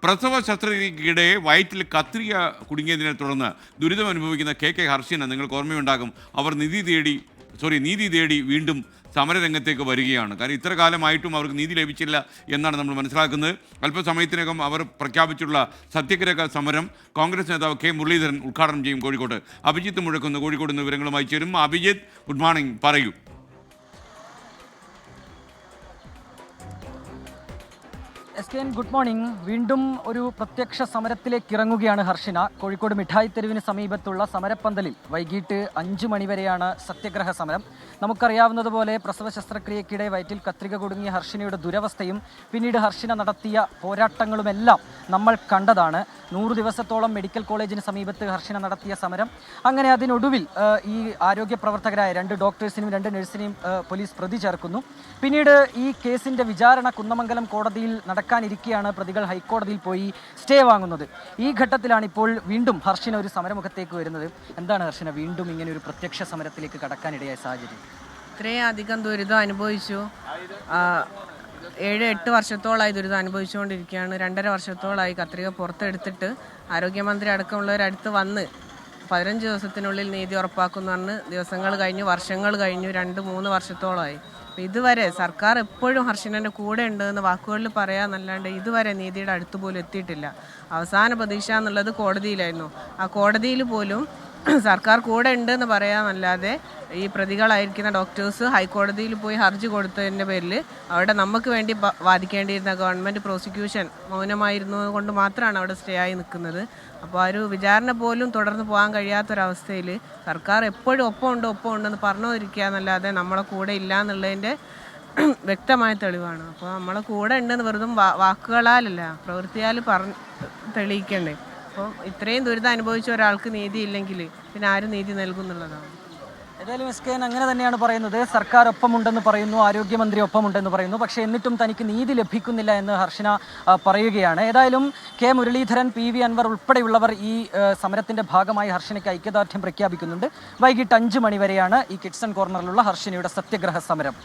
പ്രസവ ശസ്ത്രക്രിയയ്ക്കിടെ വയറ്റിൽ കത്രിക കുടുങ്ങിയതിനെ തുടർന്ന് ദുരിതം അനുഭവിക്കുന്ന കെ ഹർഷിന നിങ്ങൾക്ക് ഓർമ്മയുണ്ടാകും. അവർ നീതി തേടി വീണ്ടും സമരരംഗത്തേക്ക് വരികയാണ്. കാരണം ഇത്ര കാലമായിട്ടും അവർക്ക് നീതി ലഭിച്ചില്ല എന്നാണ് നമ്മൾ മനസ്സിലാക്കുന്നത്. അല്പസമയത്തിനകം അവർ പ്രഖ്യാപിച്ചിട്ടുള്ള സത്യഗ്രഹ സമരം കോൺഗ്രസ് നേതാവ് കെ മുരളീധരൻ ഉദ്ഘാടനം ചെയ്യും കോഴിക്കോട്ട്. അഭിജിത്ത് മുഴക്കുന്ന് കോഴിക്കോട് നിന്ന് വിവരങ്ങളുമായി ചേരും. അഭിജിത്ത്, ഗുഡ് മോർണിംഗ്, പറയൂ. Good morning. വീണ്ടും ഒരു പ്രത്യക്ഷ സമരത്തിലേക്ക് ഇറങ്ങുകയാണ് ഹർഷിന. കോഴിക്കോട് മിഠായി തെരുവിന് സമീപത്തുള്ള സമരപ്പന്തലിൽ വൈകിട്ട് 5 മണിവരെയാണ് സത്യഗ്രഹ സമരം. നമുക്കറിയാവുന്നതുപോലെ പ്രസവ ശസ്ത്രക്രിയയ്ക്കിടെ വയറ്റിൽ കത്രിക കുടുങ്ങിയ ഹർഷിനയുടെ ദുരവസ്ഥയും പിന്നീട് ഹർഷിന നടത്തിയ പോരാട്ടങ്ങളുമെല്ലാം നമ്മൾ കണ്ടതാണ്. 100 ദിവസത്തോളം മെഡിക്കൽ കോളേജിന് സമീപത്ത് ഹർഷിന നടത്തിയ സമരം. അങ്ങനെ അതിനൊടുവിൽ ഈ ആരോഗ്യ പ്രവർത്തകരായ 2 ഡോക്ടേഴ്സിനെയും 2 നഴ്സിനെയും പോലീസ് പ്രതി ചേർക്കുന്നു. പിന്നീട് ഈ കേസിൻ്റെ വിചാരണ കുന്നമംഗലം കോടതിയിൽ നടക്കാനിരിക്കെയാണ് പ്രതികൾ ഹൈക്കോടതിയിൽ പോയി സ്റ്റേ വാങ്ങുന്നത്. ഈ ഘട്ടത്തിലാണ് ഇപ്പോൾ വീണ്ടും ഹർഷിന ഒരു സമരമുഖത്തേക്ക് വരുന്നത്. എന്താണ് ഹർഷിന വീണ്ടും ഇങ്ങനെ ഒരു പ്രത്യക്ഷ സമരത്തിലേക്ക് കടക്കാനിടയായ സാഹചര്യം? ഇത്രയും അധികം ദുരിതം അനുഭവിച്ചു. 7-8 വർഷത്തോളമായി ദുരിതം അനുഭവിച്ചുകൊണ്ടിരിക്കുകയാണ്. 2.5 വർഷത്തോളമായി കത്രിക പുറത്തെടുത്തിട്ട് ആരോഗ്യമന്ത്രി അടക്കമുള്ളവരടുത്ത് വന്ന് 15 ദിവസത്തിനുള്ളിൽ നീതി ഉറപ്പാക്കുമെന്ന് ദിവസങ്ങൾ കഴിഞ്ഞു, വർഷങ്ങൾ കഴിഞ്ഞു, 2-3 വർഷത്തോളമായി. ഇതുവരെ സർക്കാർ എപ്പോഴും ഹർഷിനൻ്റെ കൂടെ ഉണ്ടെന്ന് വാക്കുകളിൽ പറയാന്നല്ലാണ്ട് ഇതുവരെ നീതിയുടെ അടുത്ത് പോലും എത്തിയിട്ടില്ല. അവസാന പ്രതീക്ഷ എന്നുള്ളത് കോടതിയിലായിരുന്നു. ആ കോടതിയിൽ പോലും സർക്കാർ കൂടെ ഉണ്ടെന്ന് പറയാന്നല്ലാതെ ഈ പ്രതികളായിരിക്കുന്ന ഡോക്ടേഴ്സ് ഹൈക്കോടതിയിൽ പോയി ഹർജി കൊടുത്തതിൻ്റെ പേരിൽ അവിടെ നമുക്ക് വേണ്ടി വാദിക്കേണ്ടിയിരുന്ന ഗവൺമെൻറ് പ്രോസിക്യൂഷൻ മൗനമായിരുന്നത് കൊണ്ട് മാത്രമാണ് അവിടെ സ്റ്റേ ആയി നിൽക്കുന്നത്. അപ്പോൾ ആ ഒരു വിചാരണ പോലും തുടർന്ന് പോകാൻ കഴിയാത്തൊരവസ്ഥയിൽ സർക്കാർ എപ്പോഴും ഒപ്പം ഉണ്ടെന്ന് പറഞ്ഞുകൊണ്ടിരിക്കുക എന്നല്ലാതെ നമ്മളെ കൂടെ ഇല്ല എന്നുള്ളതിൻ്റെ വ്യക്തമായ തെളിവാണ്. അപ്പോൾ നമ്മളെ കൂടെ ഉണ്ടെന്ന് വെറുതും വാക്കുകളാലല്ല പ്രവൃത്തിയാൽ തെളിയിക്കണ്ടേ. അപ്പോൾ ഇത്രയും ദുരിതം അനുഭവിച്ച ഒരാൾക്ക് നീതി ഇല്ലെങ്കിൽ പിന്നെ ആരും നീതി നൽകുന്നുള്ളതാണ്. ഏതായാലും അങ്ങനെ തന്നെയാണ് പറയുന്നത്. സർക്കാർ ഒപ്പമുണ്ടെന്ന് പറയുന്നു, ആരോഗ്യമന്ത്രി ഒപ്പമുണ്ടെന്ന് പറയുന്നു. പക്ഷേ എന്നിട്ടും തനിക്ക് നീതി ലഭിക്കുന്നില്ല എന്ന് ഹർഷിന പറയുകയാണ്. ഏതായാലും കെ മുരളീധരൻ, PV അൻവർ ഉൾപ്പെടെയുള്ളവർ ഈ സമരത്തിൻ്റെ ഭാഗമായി ഹർഷിനയ്ക്ക് ഐക്യദാർഢ്യം പ്രഖ്യാപിക്കുന്നുണ്ട്. വൈകിട്ട് 5 മണി വരെയാണ് ഈ കിഡ്സൺ കോർണറിലുള്ള ഹർഷിനയുടെ സത്യഗ്രഹ സമരം.